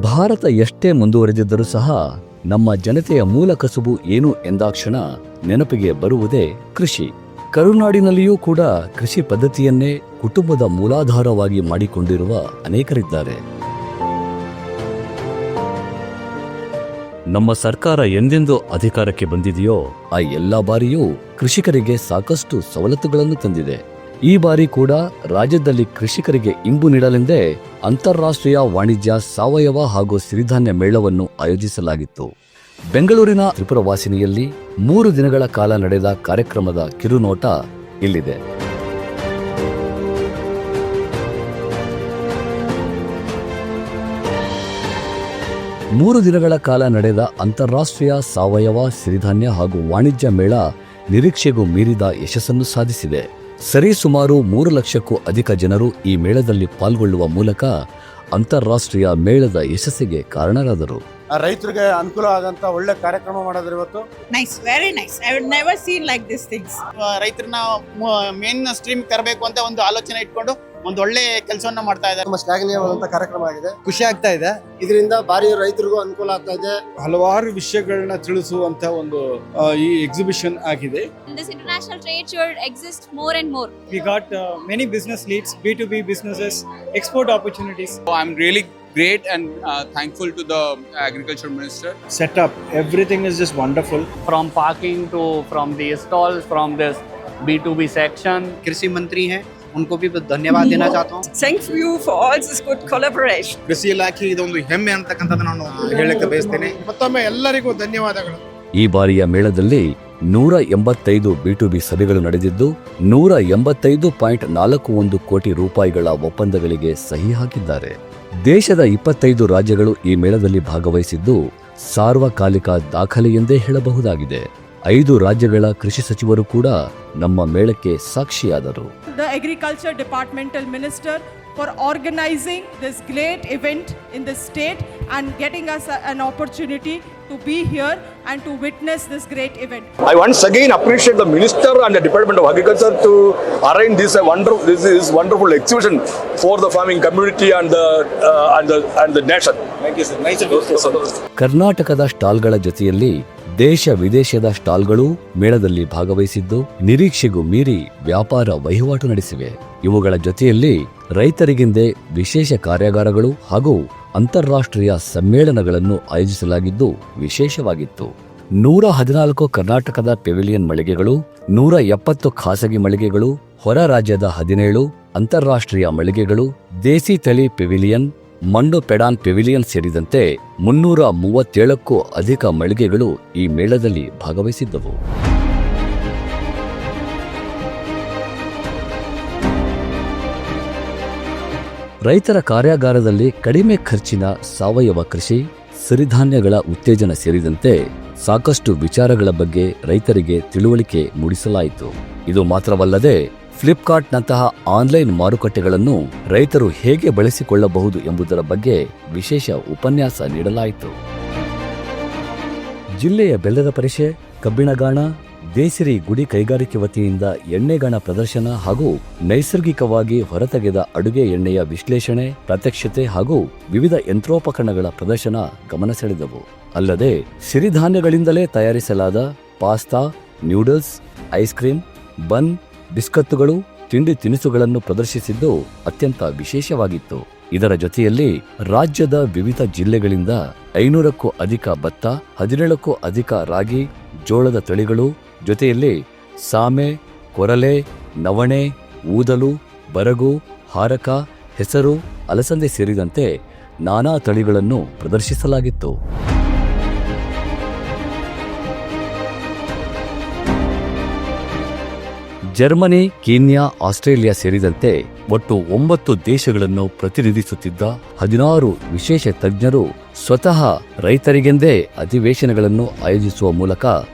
ಭಾರತ ಎಷ್ಟೇ ಮುಂದುವರೆದಿದ್ದರೂ ಸಹ ನಮ್ಮ ಜನತೆಯ ಮೂಲ ಕಸುಬು ಏನು ಎಂದಾಕ್ಷಣ ನೆನಪಿಗೆ ಬರುವುದೇ ಕೃಷಿ. ಕರುನಾಡಿನಲ್ಲಿಯೂ ಕೂಡ ಕೃಷಿ ಪದ್ಧತಿಯನ್ನೇ ಕುಟುಂಬದ ಮೂಲಾಧಾರವಾಗಿ ಮಾಡಿಕೊಂಡಿರುವ ಅನೇಕರಿದ್ದಾರೆ. ನಮ್ಮ ಸರ್ಕಾರ ಎಂದೆಂದು ಅಧಿಕಾರಕ್ಕೆ ಬಂದಿದೆಯೋ ಆ ಎಲ್ಲಾ ಬಾರಿಯೂ ಕೃಷಿಕರಿಗೆ ಸಾಕಷ್ಟು ಸವಲತ್ತುಗಳನ್ನು ತಂದಿದೆ. ಈ ಬಾರಿ ಕೂಡ ರಾಜ್ಯದಲ್ಲಿ ಕೃಷಿಕರಿಗೆ ಇಂಬು ನೀಡಲೆಂದೇ ಅಂತಾರಾಷ್ಟ್ರೀಯ ವಾಣಿಜ್ಯ ಸಾವಯವ ಹಾಗೂ ಸಿರಿಧಾನ್ಯ ಮೇಳವನ್ನು ಆಯೋಜಿಸಲಾಗಿತ್ತು. ಬೆಂಗಳೂರಿನ ತ್ರಿಪುರವಾಸಿನಿಯಲ್ಲಿ 3 ದಿನಗಳ ಕಾಲ ನಡೆದ ಕಾರ್ಯಕ್ರಮದ ಕಿರುನೋಟ ಇಲ್ಲಿದೆ. ಮೂರು ದಿನಗಳ ಕಾಲ ನಡೆದ ಅಂತಾರಾಷ್ಟ್ರೀಯ ಸಾವಯವ ಸಿರಿಧಾನ್ಯ ಹಾಗೂ ವಾಣಿಜ್ಯ ಮೇಳ ನಿರೀಕ್ಷೆಗೂ ಮೀರಿದ ಯಶಸ್ಸನ್ನು ಸಾಧಿಸಿದೆ. ಸರಿಸುಮಾರು 3 ಲಕ್ಷಕ್ಕೂ ಅಧಿಕ ಜನರು ಈ ಮೇಳದಲ್ಲಿ ಪಾಲ್ಗೊಳ್ಳುವ ಮೂಲಕ ಅಂತಾರಾಷ್ಟ್ರೀಯ ಮೇಳದ ಯಶಸ್ಸಿಗೆ ಕಾರಣರಾದರು. ರೈತರಿಗೆ ಅನುಕೂಲ ಆಗಂತ ಒಳ್ಳೆ ಕಾರ್ಯಕ್ರಮ ಮಾಡಿದ್ರು ಇವತ್ತು. Nice, very nice. I would never seen like this things. ರೈತರನ್ನ ಮೇನ್ ಸ್ಟ್ರೀಮ್ ತರಬೇಕು ಅಂತ ಒಂದು ಆಲೋಚನೆ ಇಟ್ಕೊಂಡು ಒಂದು ಒಳ್ಳೆ ಕೆಲಸವನ್ನ ಮಾಡ್ತಾ ಇದ್ದಾರೆ. ತುಂಬಾ ಶ್ಲಾಘನೀಯವಾದಂತ ಕಾರ್ಯಕ್ರಮ ಆಗಿದೆ. ಖುಷಿ ಆಗ್ತಾ ಇದೆ. ಇದರಿಂದ ಭಾರಿ ರೈತರಿಗೂ ಅನುಕೂಲ ಆಗ್ತಾ ಇದೆ. ಹಲವಾರು ವಿಷಯಗಳನ್ನ ತಿಳಿಸುವಂತ ಒಂದು ಈ ಎಕ್ಸಿಬಿಷನ್ ಆಗಿದೆ. This international trade should exist more and more. We got many business leads, B2B businesses, export opportunities. So I'm really great and thankful to the agriculture minister. Set up, everything is just wonderful. From parking to from the stalls, from this B2B section. कृषि मंत्री हैं, उनको भी धन्यवाद देना चाहता हूँ. Thank you for all this good collaboration. ಕೃಷಿ ಇಲಾಖೆ ಇದೊಂದು ಹೆಮ್ಮೆ ಅಂತಕ್ಕಂಥದ್ದು ನಾನು ಹೇಳಕ್ಕೆ ಬಯಸ್ತೇನೆ. ಮತ್ತೊಮ್ಮೆ ಎಲ್ಲರಿಗೂ ಧನ್ಯವಾದಗಳು. ಈ ಬಾರಿಯ ಮೇಳದಲ್ಲಿ 185 B2B ಸಭೆಗಳು ನಡೆದಿದ್ದು 185.41 ಕೋಟಿ ರೂಪಾಯಿಗಳ ಒಪ್ಪಂದಗಳಿಗೆ ಸಹಿ ಹಾಕಿದ್ದಾರೆ. ದೇಶದ 25 ರಾಜ್ಯಗಳು ಈ ಮೇಳದಲ್ಲಿ ಭಾಗವಹಿಸಿದ್ದು ಸಾರ್ವಕಾಲಿಕ ದಾಖಲೆ ಎಂದೇ ಹೇಳಬಹುದಾಗಿದೆ. 5 ರಾಜ್ಯಗಳ ಕೃಷಿ ಸಚಿವರು ಕೂಡ ನಮ್ಮ ಮೇಳಕ್ಕೆ ಸಾಕ್ಷಿಯಾದರು. The Agriculture Departmental Minister for organizing this great event in the state and getting us an opportunity to be here and to witness this great event. I once again appreciate the Minister and the Department of Agriculture to arrange this wonderful exhibition for the farming community and the nation. Thank you, sir. Nice to meet you, sir. ಕರ್ನಾಟಕದ ಸ್ಟಾಲ್ಗಳ ಜೊತೆಯಲ್ಲಿ ದೇಶ ವಿದೇಶದ ಸ್ಟಾಲ್ಗಳು ಮೇಳದಲ್ಲಿ ಭಾಗವಹಿಸಿದ್ದು ನಿರೀಕ್ಷೆಗೂ ಮೀರಿ ವ್ಯಾಪಾರ ವಹಿವಾಟು ನಡೆಸಿವೆ. ಇವುಗಳ ಜೊತೆಯಲ್ಲಿ ರೈತರಿಗೆಂದೇ ವಿಶೇಷ ಕಾರ್ಯಾಗಾರಗಳು ಹಾಗೂ ಅಂತಾರಾಷ್ಟ್ರೀಯ ಸಮ್ಮೇಳನಗಳನ್ನು ಆಯೋಜಿಸಲಾಗಿದ್ದು ವಿಶೇಷವಾಗಿತ್ತು. 114 ಕರ್ನಾಟಕದ ಪೆವಿಲಿಯನ್ ಮಳಿಗೆಗಳು, 170 ಖಾಸಗಿ ಮಳಿಗೆಗಳು, ಹೊರ ರಾಜ್ಯದ 17 ಅಂತಾರಾಷ್ಟ್ರೀಯ ಮಳಿಗೆಗಳು, ದೇಸಿ ತಳಿ ಪೆವಿಲಿಯನ್, ಮಣ್ಣು ಪೆಡಾನ್ ಪೆವಿಲಿಯನ್ ಸೇರಿದಂತೆ 337ಕ್ಕೂ ಅಧಿಕ ಮಳಿಗೆಗಳು ಈ ಮೇಳದಲ್ಲಿ ಭಾಗವಹಿಸಿದ್ದವು. ರೈತರ ಕಾರ್ಯಾಗಾರದಲ್ಲಿ ಕಡಿಮೆ ಖರ್ಚಿನ ಸಾವಯವ ಕೃಷಿ, ಸಿರಿಧಾನ್ಯಗಳ ಉತ್ತೇಜನ ಸೇರಿದಂತೆ ಸಾಕಷ್ಟು ವಿಚಾರಗಳ ಬಗ್ಗೆ ರೈತರಿಗೆ ತಿಳುವಳಿಕೆ ಮೂಡಿಸಲಾಯಿತು. ಇದು ಮಾತ್ರವಲ್ಲದೆ ಫ್ಲಿಪ್ಕಾರ್ಟ್ನಂತಹ ಆನ್ಲೈನ್ ಮಾರುಕಟ್ಟೆಗಳನ್ನು ರೈತರು ಹೇಗೆ ಬಳಸಿಕೊಳ್ಳಬಹುದು ಎಂಬುದರ ಬಗ್ಗೆ ವಿಶೇಷ ಉಪನ್ಯಾಸ ನೀಡಲಾಯಿತು. ಜಿಲ್ಲೆಯ ಬೆಲ್ಲದ ಪರಿಷೆ, ಕಬ್ಬಿಣಗಾಣ, ದೇಸಿರಿ ಗುಡಿ ಕೈಗಾರಿಕೆ ವತಿಯಿಂದ ಎಣ್ಣೆಗಾಣ ಪ್ರದರ್ಶನ ಹಾಗೂ ನೈಸರ್ಗಿಕವಾಗಿ ಹೊರತೆಗೆದ ಅಡುಗೆ ಎಣ್ಣೆಯ ವಿಶ್ಲೇಷಣೆ, ಪ್ರತ್ಯಕ್ಷತೆ ಹಾಗೂ ವಿವಿಧ ಯಂತ್ರೋಪಕರಣಗಳ ಪ್ರದರ್ಶನ ಗಮನ ಸೆಳೆದವು. ಅಲ್ಲದೆ ಸಿರಿಧಾನ್ಯಗಳಿಂದಲೇ ತಯಾರಿಸಲಾದ ಪಾಸ್ತಾ, ನ್ಯೂಡಲ್ಸ್, ಐಸ್ ಕ್ರೀಮ್, ಬನ್, ಬಿಸ್ಕತ್ತುಗಳು, ತಿಂಡಿ ತಿನಿಸುಗಳನ್ನು ಪ್ರದರ್ಶಿಸಿದ್ದು ಅತ್ಯಂತ ವಿಶೇಷವಾಗಿತ್ತು. ಇದರ ಜೊತೆಯಲ್ಲಿ ರಾಜ್ಯದ ವಿವಿಧ ಜಿಲ್ಲೆಗಳಿಂದ 500ಕ್ಕೂ ಅಧಿಕ ಭತ್ತ, 17ಕ್ಕೂ ಅಧಿಕ ರಾಗಿ, ಜೋಳದ ತಳಿಗಳು, ಜೊತೆಯಲ್ಲಿ ಸಾಮೆ, ಕೊರಲೆ, ನವಣೆ, ಊದಲು, ಬರಗು, ಹಾರಕ, ಹೆಸರು, ಅಲಸಂದೆ ಸೇರಿದಂತೆ ನಾನಾ ತಳಿಗಳನ್ನು ಪ್ರದರ್ಶಿಸಲಾಗಿತ್ತು. ಜರ್ಮನಿ, ಕೀನ್ಯಾ, ಆಸ್ಟ್ರೇಲಿಯಾ ಸೇರಿದಂತೆ ಒಟ್ಟು 9 ದೇಶಗಳನ್ನು ಪ್ರತಿನಿಧಿಸುತ್ತಿದ್ದ 16 ವಿಶೇಷ ತಜ್ಞರು ಸ್ವತಃ ರೈತರಿಗೆಂದೇ ಅಧಿವೇಶನಗಳನ್ನು ಆಯೋಜಿಸುವ ಮೂಲಕ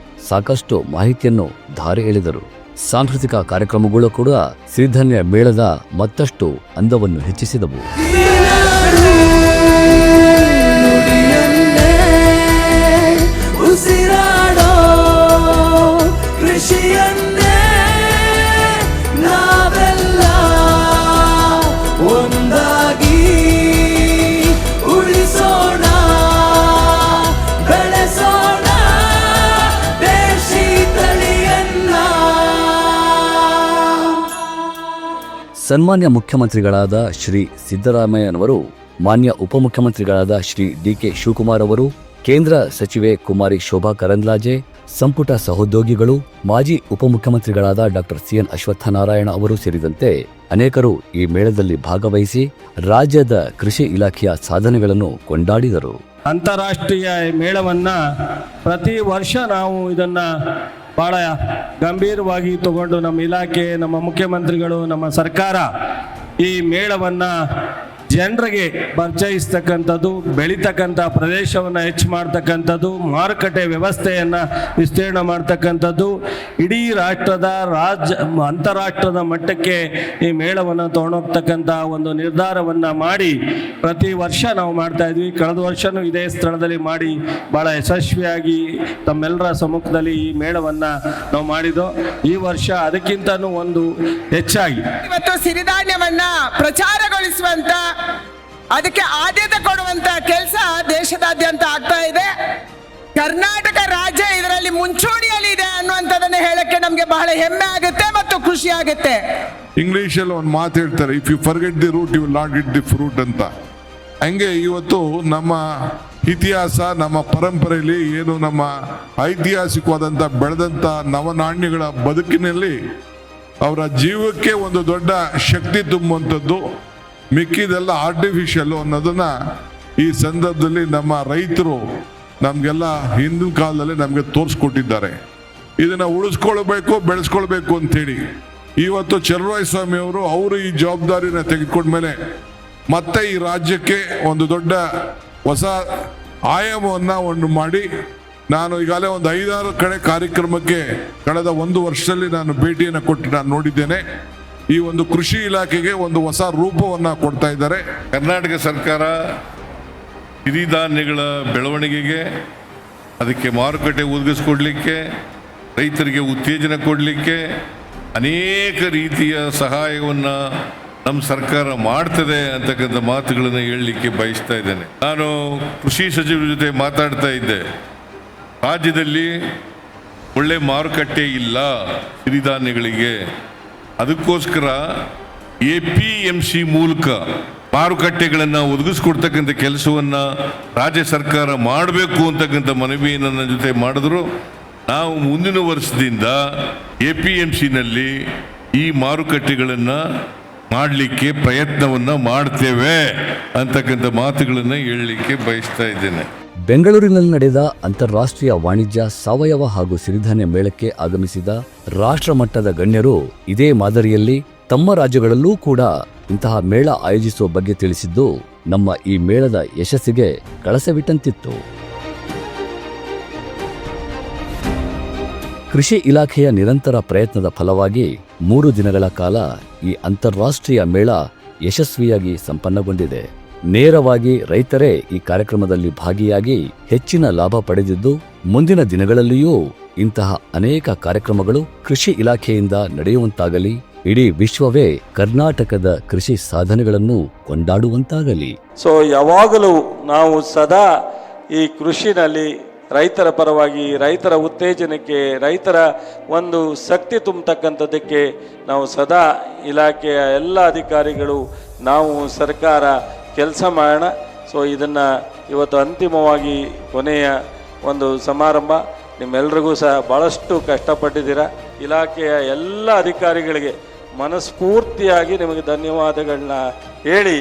ಸಾಕಷ್ಟು ಮಾಹಿತಿಯನ್ನು ಧಾರೆ ಎಳೆದರು. ಸಾಂಸ್ಕೃತಿಕ ಕಾರ್ಯಕ್ರಮಗಳು ಕೂಡ ಸಿರಿಧಾನ್ಯ ಮೇಳದ ಮತ್ತಷ್ಟು ಅಂದವನ್ನು ಹೆಚ್ಚಿಸಿದವು. ಒಂದಾಗಿ ಉಳಿಸೋಣ ಸನ್ಮಾನ್ಯ ಮುಖ್ಯಮಂತ್ರಿಗಳಾದ ಶ್ರೀ ಸಿದ್ದರಾಮಯ್ಯನವರು, ಮಾನ್ಯ ಉಪಮುಖ್ಯಮಂತ್ರಿಗಳಾದ ಶ್ರೀ ಡಿ.ಕೆ. ಶಿವಕುಮಾರ್ ಅವರು, ಕೇಂದ್ರ ಸಚಿವೆ ಕುಮಾರಿ ಶೋಭಾ ಕರಂದ್ಲಾಜೆ, ಸಂಪುಟ ಸಹೋದ್ಯೋಗಿಗಳು, ಮಾಜಿ ಉಪಮುಖ್ಯಮಂತ್ರಿಗಳಾದ ಡಾಕ್ಟರ್ ಸಿ.ಎನ್. ಅಶ್ವತ್ಥನಾರಾಯಣ ಅವರು ಸೇರಿದಂತೆ ಅನೇಕರು ಈ ಮೇಳದಲ್ಲಿ ಭಾಗವಹಿಸಿ ರಾಜ್ಯದ ಕೃಷಿ ಇಲಾಖೆಯ ಸಾಧನೆಗಳನ್ನು ಕೊಂಡಾಡಿದರು. ಅಂತಾರಾಷ್ಟ್ರೀಯ ಮೇಳವನ್ನ ಪ್ರತಿ ವರ್ಷ ನಾವು ಇದನ್ನ ಬಹಳ ಗಂಭೀರವಾಗಿ ತಗೊಂಡು ನಮ್ಮ ಇಲಾಖೆ, ನಮ್ಮ ಮುಖ್ಯಮಂತ್ರಿಗಳು, ನಮ್ಮ ಸರ್ಕಾರ ಈ ಮೇಳವನ್ನ ಜನರಿಗೆ ಪರಿಚಯಿಸ್ತಕ್ಕಂಥದ್ದು, ಬೆಳೀತಕ್ಕಂಥ ಪ್ರದೇಶವನ್ನು ಹೆಚ್ಚು ಮಾಡ್ತಕ್ಕಂಥದ್ದು, ಮಾರುಕಟ್ಟೆ ವ್ಯವಸ್ಥೆಯನ್ನು ವಿಸ್ತೀರ್ಣ ಮಾಡ್ತಕ್ಕಂಥದ್ದು, ಇಡೀ ರಾಷ್ಟ್ರದ ಅಂತಾರಾಷ್ಟ್ರದ ಮಟ್ಟಕ್ಕೆ ಈ ಮೇಳವನ್ನು ತೊಗೊಂಡೋಗ್ತಕ್ಕಂಥ ಒಂದು ನಿರ್ಧಾರವನ್ನು ಮಾಡಿ ಪ್ರತಿ ವರ್ಷ ನಾವು ಮಾಡ್ತಾ ಇದ್ವಿ. ಕಳೆದ ವರ್ಷವೂ ಇದೇ ಸ್ಥಳದಲ್ಲಿ ಮಾಡಿ ಭಾಳ ಯಶಸ್ವಿಯಾಗಿ ತಮ್ಮೆಲ್ಲರ ಸಮ್ಮುಖದಲ್ಲಿ ಈ ಮೇಳವನ್ನು ನಾವು ಮಾಡಿದ್ದು. ಈ ವರ್ಷ ಅದಕ್ಕಿಂತನೂ ಒಂದು ಹೆಚ್ಚಾಗಿ ಇವತ್ತು ಸಿರಿಧಾನ್ಯವನ್ನ ಪ್ರಚಾರಗೊಳಿಸುವಂತ, ಅದಕ್ಕೆ ಆದ್ಯತೆ ಕೊಡುವಂತ ಕೆಲಸ ದೇಶದಾದ್ಯಂತ ಆಗ್ತಾ ಇದೆ. ಕರ್ನಾಟಕ ರಾಜ್ಯ ಇದರಲ್ಲಿ ಮುಂಚೂಣಿಯಲ್ಲಿ ಇದೆ ಅನ್ನುವಂಥದ್ದನ್ನು ಹೇಳಕ್ಕೆ ನಮಗೆ ಬಹಳ ಹೆಮ್ಮೆ ಆಗುತ್ತೆ ಮತ್ತು ಖುಷಿ ಆಗುತ್ತೆ. ಇಂಗ್ಲಿಷ್ ಅಲ್ಲಿ ಒಂದು ಮಾತು ಹೇಳ್ತಾರೆ, if you forget the root you will not get the fruit ಅಂತ. ಹಂಗೆ ಇವತ್ತು ನಮ್ಮ ಇತಿಹಾಸ, ನಮ್ಮ ಪರಂಪರೆಯಲ್ಲಿ ಏನು ನಮ್ಮ ಐತಿಹಾಸಿಕವಾದಂಥ ಬೆಳೆದಂಥ ನವನಾಣ್ಯಗಳ ಬದುಕಿನಲ್ಲಿ ಅವರ ಜೀವಕ್ಕೆ ಒಂದು ದೊಡ್ಡ ಶಕ್ತಿ ತುಂಬುವಂಥದ್ದು, ಮಿಕ್ಕಿದೆಲ್ಲ ಆರ್ಟಿಫಿಷಿಯಲ್ ಅನ್ನೋದನ್ನ ಈ ಸಂದರ್ಭದಲ್ಲಿ ನಮ್ಮ ರೈತರು ನಮಗೆಲ್ಲ ಹಿಂದಿನ ಕಾಲದಲ್ಲಿ ನಮಗೆ ತೋರಿಸ್ಕೊಟ್ಟಿದ್ದಾರೆ. ಇದನ್ನು ಉಳಿಸ್ಕೊಳ್ಬೇಕು, ಬೆಳೆಸ್ಕೊಳ್ಬೇಕು ಅಂತೇಳಿ ಇವತ್ತು ಚಲುವರಾಯಸ್ವಾಮಿ ಅವರು ಈ ಜವಾಬ್ದಾರಿನ ತೆಗೆದುಕೊಂಡ್ಮೇಲೆ ಮತ್ತೆ ಈ ರಾಜ್ಯಕ್ಕೆ ಒಂದು ದೊಡ್ಡ ಹೊಸ ಆಯಾಮವನ್ನು ಒಂದು ಮಾಡಿ, ನಾನು ಈಗಾಗಲೇ ಒಂದು 5-6 ಕಡೆ ಕಾರ್ಯಕ್ರಮಕ್ಕೆ ಕಳೆದ 1 ವರ್ಷದಲ್ಲಿ ನಾನು ಭೇಟಿಯನ್ನು ಕೊಟ್ಟು ನಾನು ನೋಡಿದ್ದೇನೆ. ಈ ಒಂದು ಕೃಷಿ ಇಲಾಖೆಗೆ ಒಂದು ಹೊಸ ರೂಪವನ್ನು ಕೊಡ್ತಾ ಇದ್ದಾರೆ. ಕರ್ನಾಟಕ ಸರ್ಕಾರ ಸಿರಿಧಾನ್ಯಗಳ ಬೆಳವಣಿಗೆಗೆ, ಅದಕ್ಕೆ ಮಾರುಕಟ್ಟೆ ಒದಗಿಸ್ಕೊಡ್ಲಿಕ್ಕೆ, ರೈತರಿಗೆ ಉತ್ತೇಜನ ಕೊಡಲಿಕ್ಕೆ ಅನೇಕ ರೀತಿಯ ಸಹಾಯವನ್ನು ನಮ್ಮ ಸರ್ಕಾರ ಮಾಡ್ತದೆ ಅಂತಕ್ಕಂಥ ಮಾತುಗಳನ್ನು ಹೇಳಲಿಕ್ಕೆ ಬಯಸ್ತಾ ಇದ್ದೇನೆ. ನಾನು ಕೃಷಿ ಸಚಿವರ ಜೊತೆ ಮಾತಾಡ್ತಾ ಇದ್ದೆ. ರಾಜ್ಯದಲ್ಲಿ ಒಳ್ಳೆ ಮಾರುಕಟ್ಟೆ ಇಲ್ಲ ಸಿರಿಧಾನ್ಯಗಳಿಗೆ. ಅದಕ್ಕೋಸ್ಕರ APMC ಮೂಲಕ ಮಾರುಕಟ್ಟೆಗಳನ್ನು ಒದಗಿಸ್ಕೊಡ್ತಕ್ಕಂಥ ಕೆಲಸವನ್ನು ರಾಜ್ಯ ಸರ್ಕಾರ ಮಾಡಬೇಕು ಅಂತಕ್ಕಂಥ ಮನವಿಯನ್ನು ನನ್ನ ಜೊತೆ ಮಾಡಿದ್ರು. ನಾವು ಮುಂದಿನ ವರ್ಷದಿಂದ APMCನಲ್ಲಿ ಈ ಮಾರುಕಟ್ಟೆಗಳನ್ನು ಮಾಡಲಿಕ್ಕೆ ಪ್ರಯತ್ನವನ್ನು ಮಾಡ್ತೇವೆ ಅಂತಕ್ಕಂಥ ಮಾತುಗಳನ್ನು ಹೇಳಲಿಕ್ಕೆ ಬಯಸ್ತಾ ಇದ್ದೇನೆ. ಬೆಂಗಳೂರಿನಲ್ಲಿ ನಡೆದ ಅಂತಾರಾಷ್ಟ್ರೀಯ ವಾಣಿಜ್ಯ ಸಾವಯವ ಹಾಗೂ ಸಿರಿಧಾನ್ಯ ಮೇಳಕ್ಕೆ ಆಗಮಿಸಿದ ರಾಷ್ಟ್ರಮಟ್ಟದ ಗಣ್ಯರು ಇದೇ ಮಾದರಿಯಲ್ಲಿ ತಮ್ಮ ರಾಜ್ಯಗಳಲ್ಲೂ ಕೂಡ ಇಂತಹ ಮೇಳ ಆಯೋಜಿಸುವ ಬಗ್ಗೆ ತಿಳಿಸಿದ್ದು ನಮ್ಮ ಈ ಮೇಳದ ಯಶಸ್ಸಿಗೆ ಕಳಸವಿಟ್ಟಂತಿತ್ತು. ಕೃಷಿ ಇಲಾಖೆಯ ನಿರಂತರ ಪ್ರಯತ್ನದ ಫಲವಾಗಿ 3 ದಿನಗಳ ಕಾಲ ಈ ಅಂತಾರಾಷ್ಟ್ರೀಯ ಮೇಳ ಯಶಸ್ವಿಯಾಗಿ ಸಂಪನ್ನಗೊಂಡಿದೆ. ನೇರವಾಗಿ ರೈತರೇ ಈ ಕಾರ್ಯಕ್ರಮದಲ್ಲಿ ಭಾಗಿಯಾಗಿ ಹೆಚ್ಚಿನ ಲಾಭ ಪಡೆದಿದ್ದು, ಮುಂದಿನ ದಿನಗಳಲ್ಲಿಯೂ ಇಂತಹ ಅನೇಕ ಕಾರ್ಯಕ್ರಮಗಳು ಕೃಷಿ ಇಲಾಖೆಯಿಂದ ನಡೆಯುವಂತಾಗಲಿ, ಇಡೀ ವಿಶ್ವವೇ ಕರ್ನಾಟಕದ ಕೃಷಿ ಸಾಧನೆಗಳನ್ನು ಕೊಂಡಾಡುವಂತಾಗಲಿ. ಸೊ ಯಾವಾಗಲೂ ನಾವು ಸದಾ ಈ ಕೃಷಿನಲ್ಲಿ ರೈತರ ಪರವಾಗಿ, ರೈತರ ಉತ್ತೇಜನಕ್ಕೆ, ರೈತರ ಒಂದು ಶಕ್ತಿ ತುಂಬತಕ್ಕಂಥದ್ದಕ್ಕೆ ನಾವು ಸದಾ ಇಲಾಖೆಯ ಎಲ್ಲ ಅಧಿಕಾರಿಗಳು, ನಾವು ಸರ್ಕಾರ ಕೆಲಸ ಮಾಡೋಣ. ಸೊ ಇದನ್ನು ಇವತ್ತು ಅಂತಿಮವಾಗಿ ಕೊನೆಯ ಒಂದು ಸಮಾರಂಭ. ನಿಮ್ಮೆಲ್ರಿಗೂ ಸಹ ಭಾಳಷ್ಟು ಕಷ್ಟಪಟ್ಟಿದ್ದೀರಾ. ಇಲಾಖೆಯ ಎಲ್ಲ ಅಧಿಕಾರಿಗಳಿಗೆ ಮನಸ್ಫೂರ್ತಿಯಾಗಿ ನಿಮಗೆ ಧನ್ಯವಾದಗಳನ್ನ ಹೇಳಿ,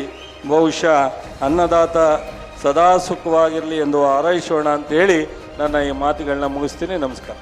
ಬಹುಶಃ ಅನ್ನದಾತ ಸದಾ ಸುಖವಾಗಿರಲಿ ಎಂದು ಹಾರೈಸೋಣ ಅಂತೇಳಿ ನನ್ನ ಈ ಮಾತುಗಳನ್ನ ಮುಗಿಸ್ತೀನಿ. ನಮಸ್ಕಾರ.